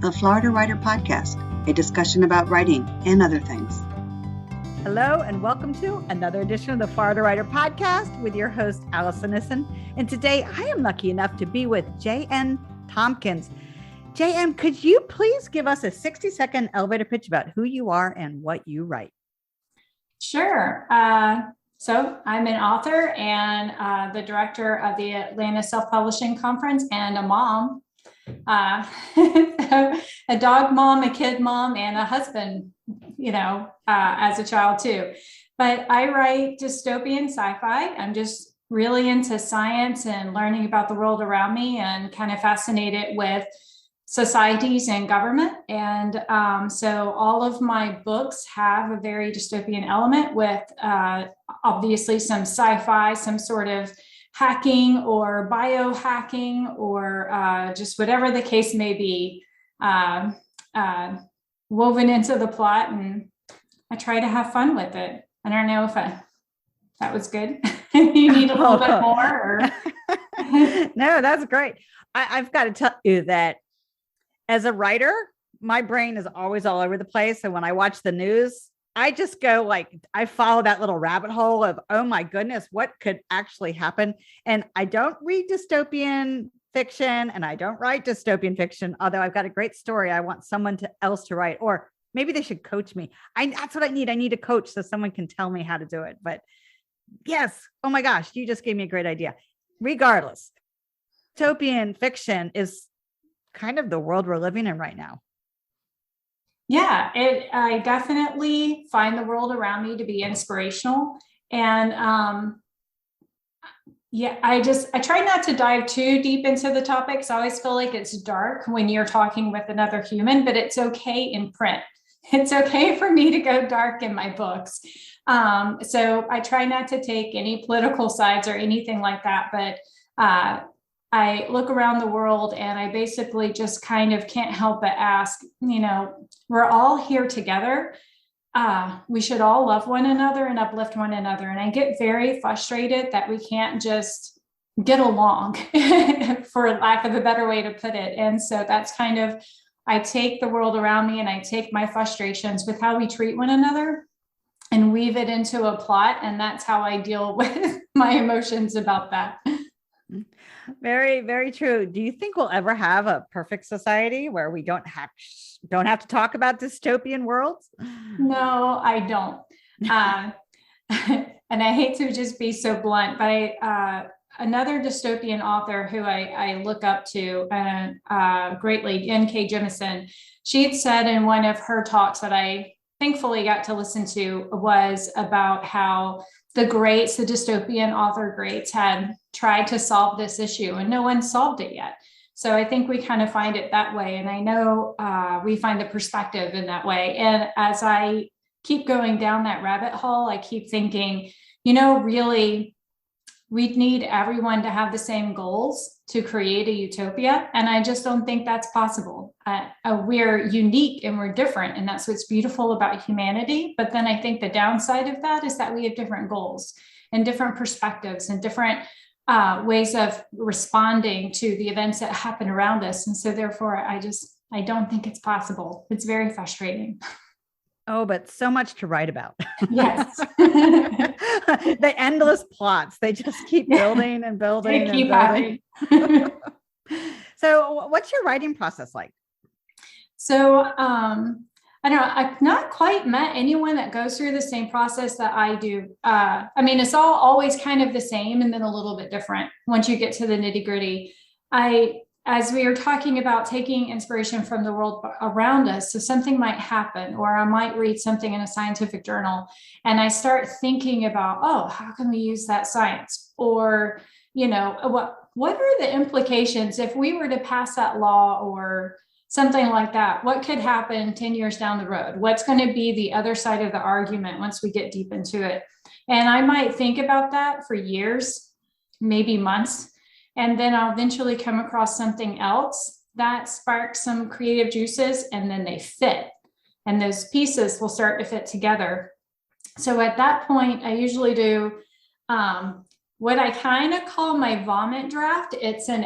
the Florida Writer Podcast, a discussion about writing and other things. Hello, and welcome to another edition of the Florida Writer Podcast with your host, Alison Nissen. And today I am lucky enough to be with JM Tompkins. JM, could you please give us a 60-second elevator pitch about who you are and what you write? Sure. So I'm an author and the director of the Atlanta SelfPublishing Conference and a mom, a dog mom, a kid mom, and a husband, as a child too. But I write dystopian sci-fi. I'm just really into science and learning about the world around me and kind of fascinated with societies and government. And so all of my books have a very dystopian element with obviously some sci-fi, some sort of hacking or biohacking or just whatever the case may be woven into the plot. And I try to have fun with it. I don't know if that was good. You need a little bit more? Or... No, that's great. I've got to tell you that as a writer, my brain is always all over the place. And when I watch the news, I just go I follow that little rabbit hole of, oh my goodness, what could actually happen? And I don't read dystopian fiction and I don't write dystopian fiction, although I've got a great story I want someone else to write, or maybe they should coach me. That's what I need. I need a coach so someone can tell me how to do it. But yes, oh my gosh, you just gave me a great idea. Regardless, dystopian fiction is kind of the world we're living in right now. Yeah, I definitely find the world around me to be inspirational. And I try not to dive too deep into the topics. I always feel like it's dark when you're talking with another human, but it's okay in print. It's okay for me to go dark in my books. So I try not to take any political sides or anything like that, but I look around the world and I basically just kind of can't help but ask, we're all here together. We should all love one another and uplift one another. And I get very frustrated that we can't just get along, for lack of a better way to put it. And so that's kind of, I take the world around me and I take my frustrations with how we treat one another and weave it into a plot. And that's how I deal with my emotions about that. Very, very true. Do you think we'll ever have a perfect society where we don't have to talk about dystopian worlds? No, I don't. And I hate to just be so blunt, but another dystopian author who I look up to greatly, N.K. Jemisin, she had said in one of her talks that I thankfully got to listen to was about how the dystopian author greats had tried to solve this issue and no one solved it yet. So I think we kind of find it that way. And I know we find the perspective in that way. And as I keep going down that rabbit hole, I keep thinking, really, we need everyone to have the same goals to create a utopia. And I just don't think that's possible. We're unique and we're different. And that's what's beautiful about humanity. But then I think the downside of that is that we have different goals and different perspectives and different ways of responding to the events that happen around us. And so therefore, I don't think it's possible. It's very frustrating. Oh, but so much to write about. Yes. The endless plots. They just keep building and building. They keep building. So what's your writing process like? So I don't know, I've not quite met anyone that goes through the same process that I do. It's always kind of the same and then a little bit different once you get to the nitty gritty. As we are talking about taking inspiration from the world around us, so something might happen, or I might read something in a scientific journal, and I start thinking about, how can we use that science? Or, what are the implications if we were to pass that law or something like that? What could happen 10 years down the road? What's going to be the other side of the argument once we get deep into it? And I might think about that for years, maybe months. And then I'll eventually come across something else that sparks some creative juices, and then they fit. And those pieces will start to fit together. So at that point, I usually do what I kind of call my vomit draft. It's an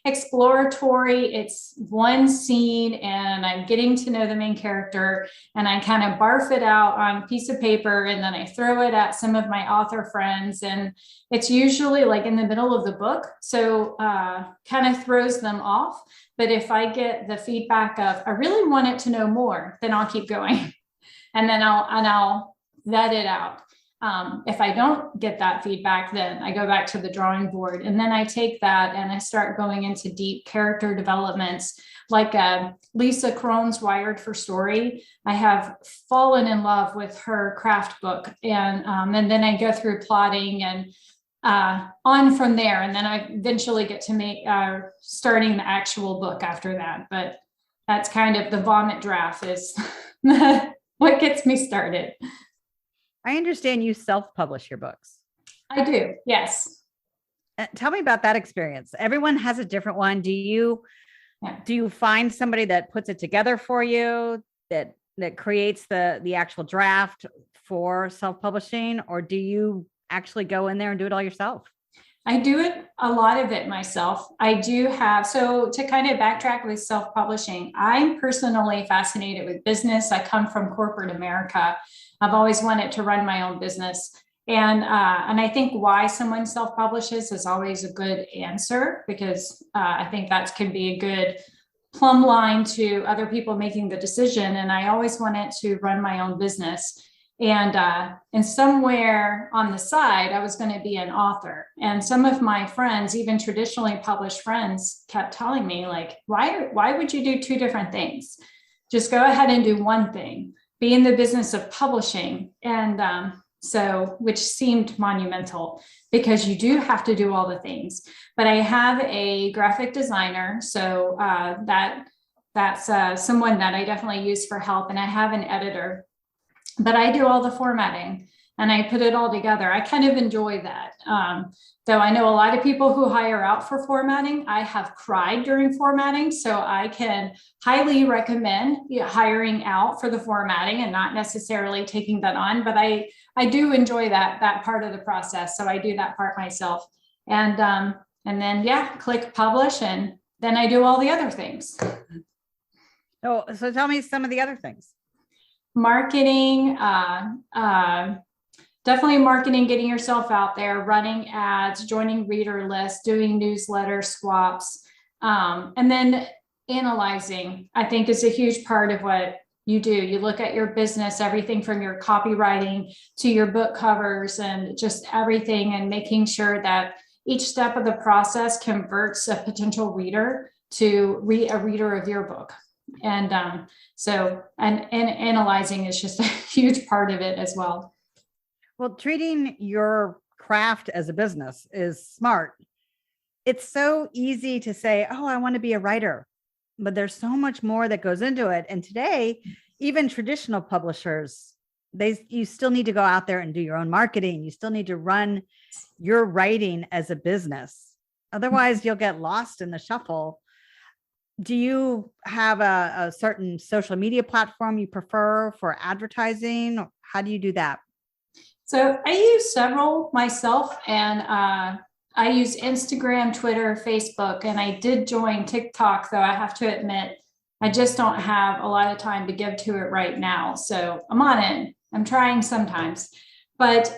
exploratory, it's one scene and I'm getting to know the main character, and I kind of barf it out on a piece of paper, and then I throw it at some of my author friends, and it's usually like in the middle of the book. So kind of throws them off. But if I get the feedback of, I really want it to know more, then I'll keep going. And then I'll vet it out. If I don't get that feedback, then I go back to the drawing board, and then I take that and I start going into deep character developments, like Lisa Krohn's Wired for Story. I have fallen in love with her craft book, and then I go through plotting and on from there, and then I eventually get to starting the actual book after that. But that's kind of the vomit draft is what gets me started. I understand you self-publish your books. I do, yes. Tell me about that experience. Everyone has a different one. Do you find somebody that puts it together for you, that creates the actual draft for self-publishing, or do you actually go in there and do it all yourself? I do it, a lot of it myself. I do have, so to kind of backtrack with self-publishing, I'm personally fascinated with business. I come from corporate America. I've always wanted to run my own business. And I think why someone self-publishes is always a good answer, because I think that could be a good plumb line to other people making the decision. And I always wanted to run my own business. And somewhere on the side, I was going to be an author. And some of my friends, even traditionally published friends, kept telling me, like, why would you do two different things? Just go ahead and do one thing, be in the business of publishing. And which seemed monumental, because you do have to do all the things. But I have a graphic designer, so that's someone that I definitely use for help. And I have an editor. But I do all the formatting and I put it all together. I kind of enjoy that. Though I know a lot of people who hire out for formatting. I have cried during formatting, so I can highly recommend hiring out for the formatting and not necessarily taking that on. But I do enjoy that part of the process. So I do that part myself. And then, click publish, and then I do all the other things. Oh, so tell me some of the other things. Marketing, definitely marketing, getting yourself out there, running ads, joining reader lists, doing newsletter swaps, and then analyzing, I think, is a huge part of what you do. You look at your business, everything from your copywriting to your book covers and just everything, and making sure that each step of the process converts a potential reader to a reader of your book. And analyzing is just a huge part of it as well. Well, treating your craft as a business is smart. It's so easy to say, oh, I want to be a writer, but there's so much more that goes into it. And today, even traditional publishers, you still need to go out there and do your own marketing. You still need to run your writing as a business. Otherwise, you'll get lost in the shuffle. Do you have a certain social media platform you prefer for advertising? How do you do that? So I use several myself, and I use Instagram, Twitter, Facebook, and I did join TikTok, though I have to admit, I just don't have a lot of time to give to it right now. So I'm on it. I'm trying sometimes. But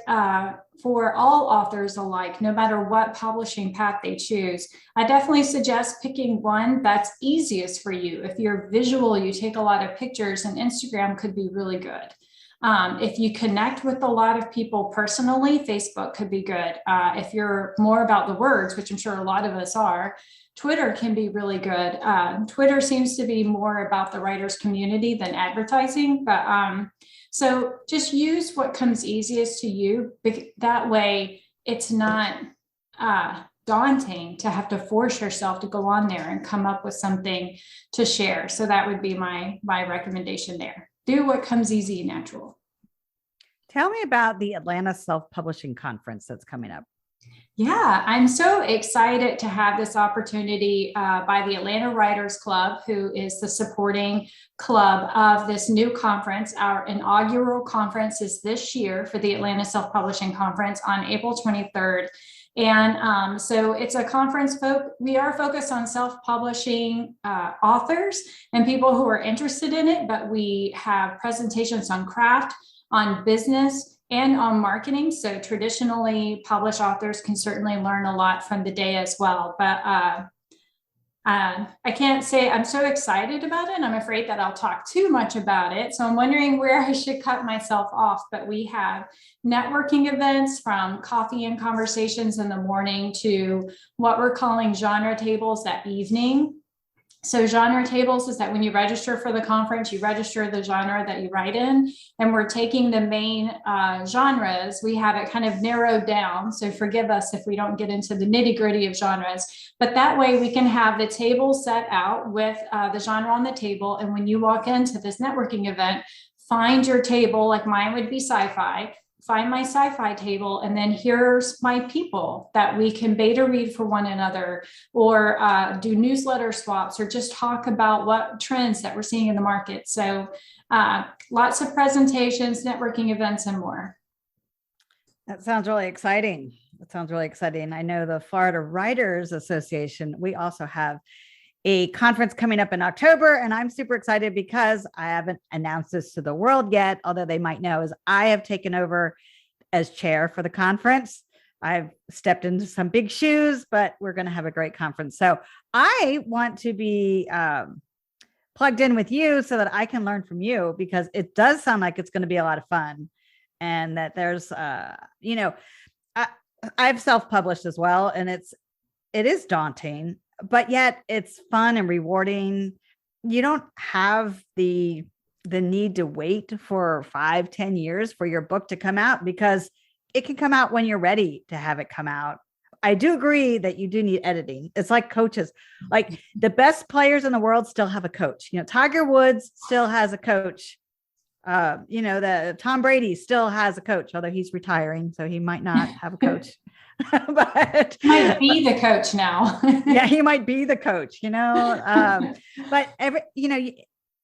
for all authors alike, no matter what publishing path they choose, I definitely suggest picking one that's easiest for you. If you're visual, you take a lot of pictures, and Instagram could be really good. If you connect with a lot of people personally, Facebook could be good. If you're more about the words, which I'm sure a lot of us are, Twitter can be really good. Twitter seems to be more about the writers community than advertising, but so just use what comes easiest to you. That way it's not daunting to have to force yourself to go on there and come up with something to share. So that would be my recommendation there. Do what comes easy and natural. Tell me about the Atlanta Self-Publishing Conference that's coming up. Yeah, I'm so excited to have this opportunity by the Atlanta Writers Club, who is the supporting club of this new conference. Our inaugural conference is this year for the Atlanta Self-Publishing Conference on April 23rd. And so it's a conference, we are focused on self-publishing authors and people who are interested in it, but we have presentations on craft, on business, and on marketing. So traditionally, published authors can certainly learn a lot from the day as well. But I can't say I'm so excited about it. And I'm afraid that I'll talk too much about it. So I'm wondering where I should cut myself off. But we have networking events, from coffee and conversations in the morning to what we're calling genre tables that evening. So genre tables is that when you register for the conference, you register the genre that you write in, and we're taking the main genres. We have it kind of narrowed down. So forgive us if we don't get into the nitty gritty of genres, but that way we can have the table set out with the genre on the table. And when you walk into this networking event, find your table, like mine would be sci-fi. Find my sci-fi table, and then here's my people that we can beta read for one another, or do newsletter swaps, or just talk about what trends that we're seeing in the market. So lots of presentations, networking events, and more. That sounds really exciting. That sounds really exciting. I know the Florida Writers Association, we also have a conference coming up in October, and I'm super excited because I haven't announced this to the world yet, although they might know, is I have taken over as chair for the conference. I've stepped into some big shoes, but we're going to have a great conference. So I want to be plugged in with you so that I can learn from you, because it does sound like it's going to be a lot of fun, and that there's, I've self-published as well, and it is daunting, but yet it's fun and rewarding. You don't have the need to wait for 5-10 years for your book to come out, because it can come out when you're ready to have it come out. I do agree that you do need editing. It's like coaches, like the best players in the world still have a coach. Tiger Woods still has a coach. The Tom Brady still has a coach, although he's retiring, so he might not have a coach. But he might be the coach now. Yeah, he might be the coach, but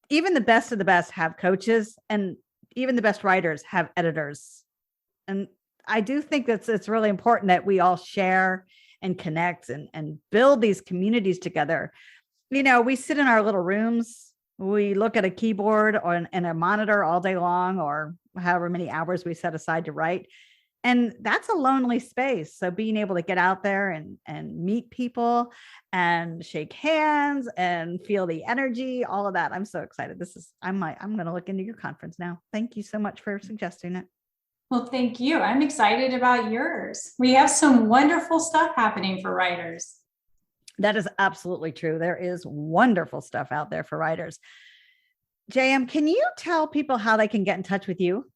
even the best of the best have coaches, and even the best writers have editors. And I do think that it's really important that we all share and connect and build these communities together. We sit in our little rooms, we look at a keyboard and a monitor all day long, or however many hours we set aside to write. And that's a lonely space. So being able to get out there and meet people and shake hands and feel the energy, all of that. I'm so excited. I'm going to look into your conference now. Thank you so much for suggesting it. Well, thank you. I'm excited about yours. We have some wonderful stuff happening for writers. That is absolutely true. There is wonderful stuff out there for writers. JM, can you tell people how they can get in touch with you?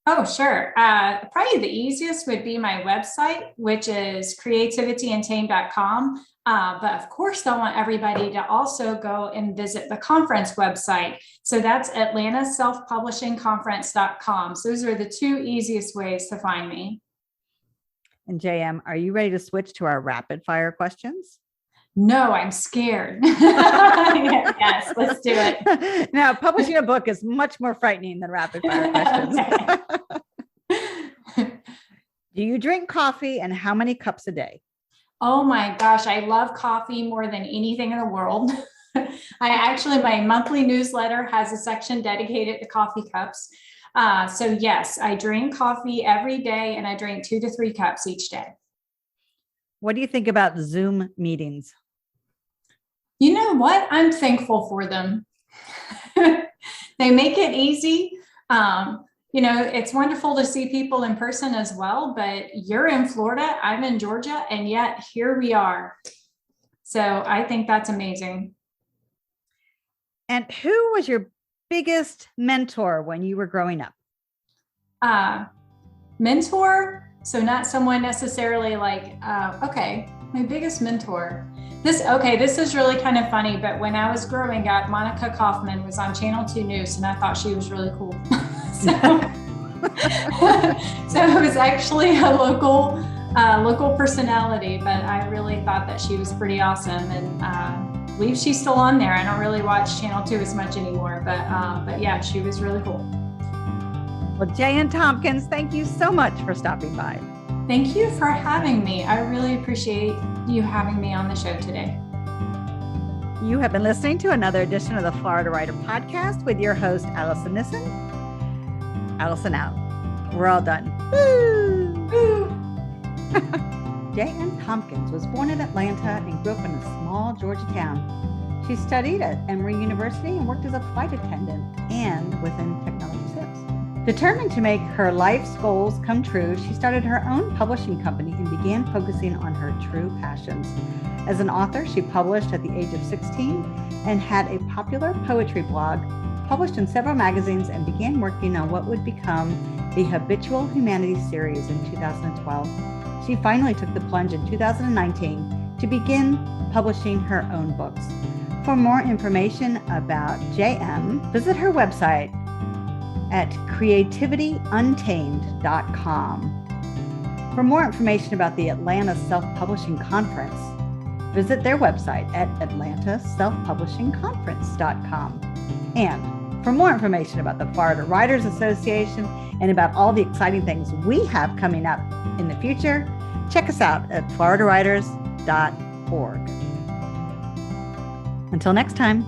Oh, sure. Probably the easiest would be my website, which is creativityandtame.com. But of course, I want everybody to also go and visit the conference website. So that's atlantaselfpublishingconference.com. So those are the two easiest ways to find me. And JM, are you ready to switch to our rapid fire questions? No, I'm scared. Yes, let's do it. Now, publishing a book is much more frightening than rapid fire questions. Do you drink coffee, and how many cups a day? Oh my gosh, I love coffee more than anything in the world. My monthly newsletter has a section dedicated to coffee cups. So yes, I drink coffee every day, and I drink 2 to 3 cups each day. What do you think about Zoom meetings? You know what? I'm thankful for them. They make it easy. It's wonderful to see people in person as well, but you're in Florida, I'm in Georgia, and yet here we are. So I think that's amazing. And who was your biggest mentor when you were growing up? Mentor? So not someone necessarily like, my biggest mentor. This is really kind of funny, but when I was growing up, Monica Kaufman was on Channel 2 News, and I thought she was really cool. So it was actually a local local personality, but I really thought that she was pretty awesome. And I believe she's still on there. I don't really watch Channel 2 as much anymore, but yeah, she was really cool. Well, JM Tompkins, thank you so much for stopping by. Thank you for having me. I really appreciate you having me on the show today. You have been listening to another edition of the Florida Writer Podcast with your host, Alison Nissen. Alison out. We're all done. Woo! Woo! JM Tompkins was born in Atlanta and grew up in a small Georgia town. She studied at Emory University and worked as a flight attendant and within technology sales. Determined to make her life's goals come true, she started her own publishing company and began focusing on her true passions. As an author, she published at the age of 16 and had a popular poetry blog, published in several magazines, and began working on what would become the Habitual Humanity Series in 2012. She finally took the plunge in 2019 to begin publishing her own books. For more information about JM, visit her website at creativityuntamed.com. For more information about the Atlanta Self-Publishing Conference, visit their website at atlantaselfpublishingconference.com. And for more information about the Florida Writers Association and about all the exciting things we have coming up in the future, check us out at floridawriters.org. Until next time.